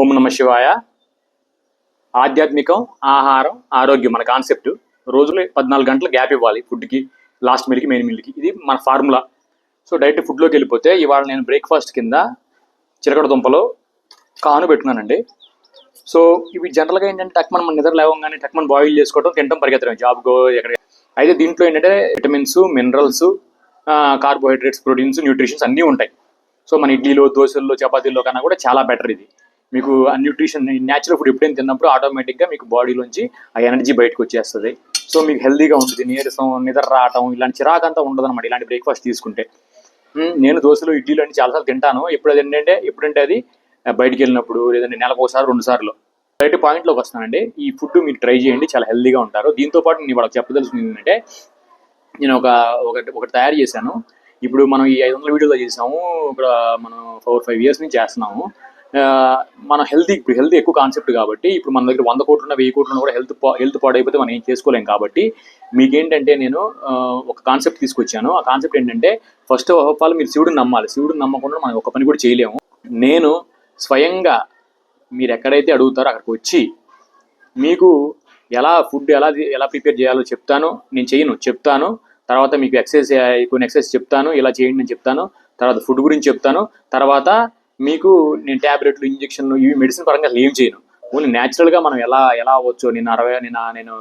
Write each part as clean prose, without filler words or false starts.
ఓం నమ శివాయ. ఆధ్యాత్మికం, ఆహారం, ఆరోగ్యం మన కాన్సెప్ట్. రోజులో 14 గంటలు గ్యాప్ ఇవ్వాలి ఫుడ్కి, లాస్ట్ మీల్కి, మెయిన్ మీల్కి. ఇది మన ఫార్ములా. సో డైరెక్ట్ ఫుడ్లోకి వెళ్ళిపోతే ఇవాళ నేను బ్రేక్ఫాస్ట్ కింద చిలకడ దుంపలు కాను పెట్టుకున్నానండి. సో ఇవి జనరల్గా ఏంటంటే టక్మన్ మన నిద్ర లేవగానే టక్మన్ బాయిల్ చేసుకోవడం, తినడం, పరిగెత్తడం జాబ్కో ఎక్కడ. అయితే దీంట్లో ఏంటంటే vitamins, minerals, carbohydrates, proteins, nutritions అన్నీ ఉంటాయి. సో మన ఇడ్లీలో, దోశల్లో, చపాతీల్లో కన్నా కూడా చాలా బెటర్ ఇది. మీకు ఆ న్యూట్రిషన్ న్యాచురల్ ఫుడ్ ఎప్పుడైనా తిన్నప్పుడు ఆటోమేటిక్గా మీకు బాడీలోంచి ఆ ఎనర్జీ బయటకు వచ్చేస్తుంది. సో మీకు హెల్దీగా ఉంటుంది. నీరసం, నిద్ర రావటం ఇలాంటి చిరాకంతా ఉండదు అనమాట ఇలాంటి బ్రేక్ఫాస్ట్ తీసుకుంటే. నేను దోశలు, ఇడ్లీలు అని చాలాసార్లు తింటాను. ఎప్పుడంటే అది బయటికి వెళ్ళినప్పుడు, లేదంటే నెలకు ఒకసారి 2 సార్లు. డైరెక్ట్ పాయింట్లోకి వస్తానండి. ఈ ఫుడ్ మీరు ట్రై చేయండి, చాలా హెల్దీగా ఉంటారు. దీంతో పాటు నేను వాళ్ళకి చెప్పదలుచుకుంది ఏంటంటే, నేను ఒకటి తయారు చేశాను. ఇప్పుడు మనం ఈ 500 వీడియోలో చేసాము, ఇక్కడ మనం 4-5 ఇయర్స్ నుంచి చేస్తున్నాము. మనం హెల్తీ ఎక్కువ కాన్సెప్ట్ కాబట్టి, ఇప్పుడు మన దగ్గర 100 కోట్లు ఉన్న 1000 కోట్లు ఉన్న కూడా హెల్త్ పాడైపోతే మనం ఏం చేసుకోలేం. కాబట్టి మీకేంటంటే నేను ఒక కాన్సెప్ట్ తీసుకొచ్చాను. ఆ కాన్సెప్ట్ ఏంటంటే, ఫస్ట్ ఆఫ్ ఆల్ మీరు శివుడిని నమ్మాలి. శివుడిని నమ్మకుండా మనం ఒక పని కూడా చేయలేము. నేను స్వయంగా మీరు ఎక్కడైతే అడుగుతారో అక్కడికి వచ్చి మీకు ఫుడ్ ఎలా ప్రిపేర్ చేయాలో చెప్తాను. నేను చెప్తాను. తర్వాత మీకు కొన్ని ఎక్సర్సైజ్ చెప్తాను, ఇలా చేయండి నేను చెప్తాను. తర్వాత ఫుడ్ గురించి చెప్తాను. తర్వాత మీకు నేను ట్యాబ్లెట్లు, ఇంజక్షన్లు, ఇవి మెడిసిన్ పరంగా అసలు ఏం చేయను. ఓన్లీ న్యాచురల్గా మనం ఎలా అవ్వచ్చు. నేను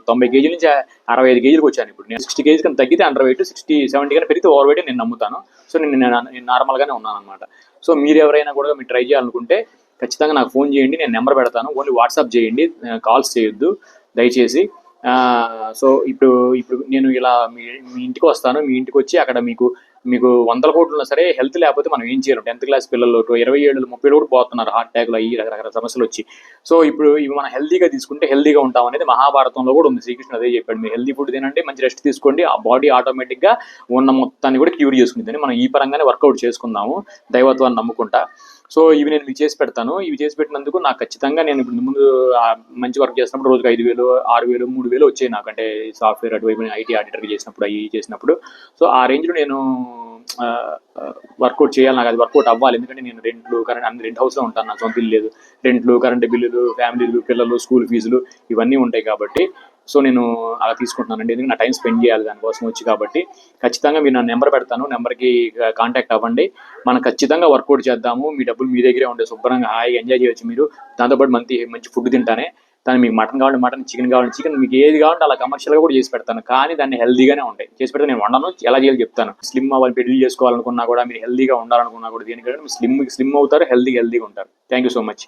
90 కేజీల నుంచి 65 కేజీలకు వచ్చాను. ఇప్పుడు నేను 60 కేజీ కన్నా తగ్గితే అండర్ వెయిట్, 60-70 కన్నా పెరిగితే ఓవర్ వెయిట్ నేను నమ్ముతాను. సో నేను నార్మల్గానే ఉన్నాను అనమాట. సో మీరు ఎవరైనా కూడా మీరు ట్రై చేయాలనుకుంటే ఖచ్చితంగా నాకు ఫోన్ చేయండి. నేను నెంబర్ పెడతాను. ఓన్లీ వాట్సాప్ చేయండి, కాల్స్ చేయొద్దు దయచేసి. సో ఇప్పుడు నేను ఇలా మీ ఇంటికి వస్తాను. మీ ఇంటికి వచ్చి అక్కడ మీకు 100 కోట్లు ఉన్నా సరే హెల్త్ లేకపోతే మనం ఏం చేయలేం. 10th క్లాస్ పిల్లలు 20 ఏళ్ళు, 30 ఏళ్ళు కూడా పోతున్నారు హార్ట్ అటాక్లు అయ్యి రకరకాల సమస్యలు వచ్చి. సో ఇప్పుడు ఇవి మనం హెల్తీగా తీసుకుంటే హెల్తీగా ఉంటాం అనేది మహాభారతంలో కూడా ఉంది. శ్రీకృష్ణుడు అదే చెప్పాడు. మీరు హెల్తీ ఫుడ్ తినండి, మంచి రెస్ట్ తీసుకోండి, ఆ బాడీ ఆటోమేటిక్గా ఉన్న మొత్తాన్ని కూడా క్యూర్ చేసుకుంటుంది. మనం ఈ పరంగానే వర్కౌట్ చేసుకుందాము దైవత్వాన్ని నమ్ముకుంటా. సో ఇవి నేను మీకు చేసి పెడతాను. ఇవి చేసి పెట్టినందుకు నాకు ఖచ్చితంగా నేను ఇప్పుడు ముందు మంచి వర్క్ చేసినప్పుడు రోజుకి 5,000, 6,000, 3,000 వచ్చాయి నాకు. అంటే సాఫ్ట్వేర్ అటువైపు ఐటీ ఆడిటర్గా చేసినప్పుడు, అవి చేసినప్పుడు. సో ఆ రేంజ్లో నేను వర్కౌట్ చేయాలి. నాకు అది వర్కౌట్ అవ్వాలి. ఎందుకంటే నేను రెంట్ హౌస్లో ఉంటాను. నాకు సొంత ఇల్లు లేదు. రెంట్లు, కరెంటు బిల్లులు, ఫ్యామిలీలు, పిల్లలు, స్కూల్ ఫీజులు ఇవన్నీ ఉంటాయి కాబట్టి సో నేను అలా తీసుకుంటున్నానండి. ఎందుకంటే నా టైం స్పెండ్ చేయాలి దానికోసం వచ్చి. కాబట్టి ఖచ్చితంగా మీరు నా నెంబర్ పెడతాను. నెంబర్కి కాంటాక్ట్ అవ్వండి. మనం ఖచ్చితంగా వర్కౌట్ చేద్దాము. మీ డబ్బులు మీ దగ్గరే ఉండే శుభ్రంగా హాయిగా ఎంజాయ్ చేయొచ్చు మీరు. దాంతోపాటు మంచి ఫుడ్ తింటానే. దాన్ని మీకు మటన్ కావాలంటే మటన్, చికెన్ కావాలంటే చికెన్, మీకు ఏది కావాలంటే అలా కమర్షియల్గా కూడా చేసి పెడతాను. కానీ దాన్ని హెల్దీగానే ఉంటాయి చేసి పెడితే. నేను వండను, ఎలా చేయాలో చెప్తాను. స్లిమ్ అవ్వాలి, పెళ్లి చేసుకోవాలనుకున్నా కూడా, మీరు హెల్దీగా ఉండాలనుకున్నా కూడా, దేనికంటే మీరు స్లిమ్ అవుతారు, హెల్దీగా ఉంటారు. Thank you so much.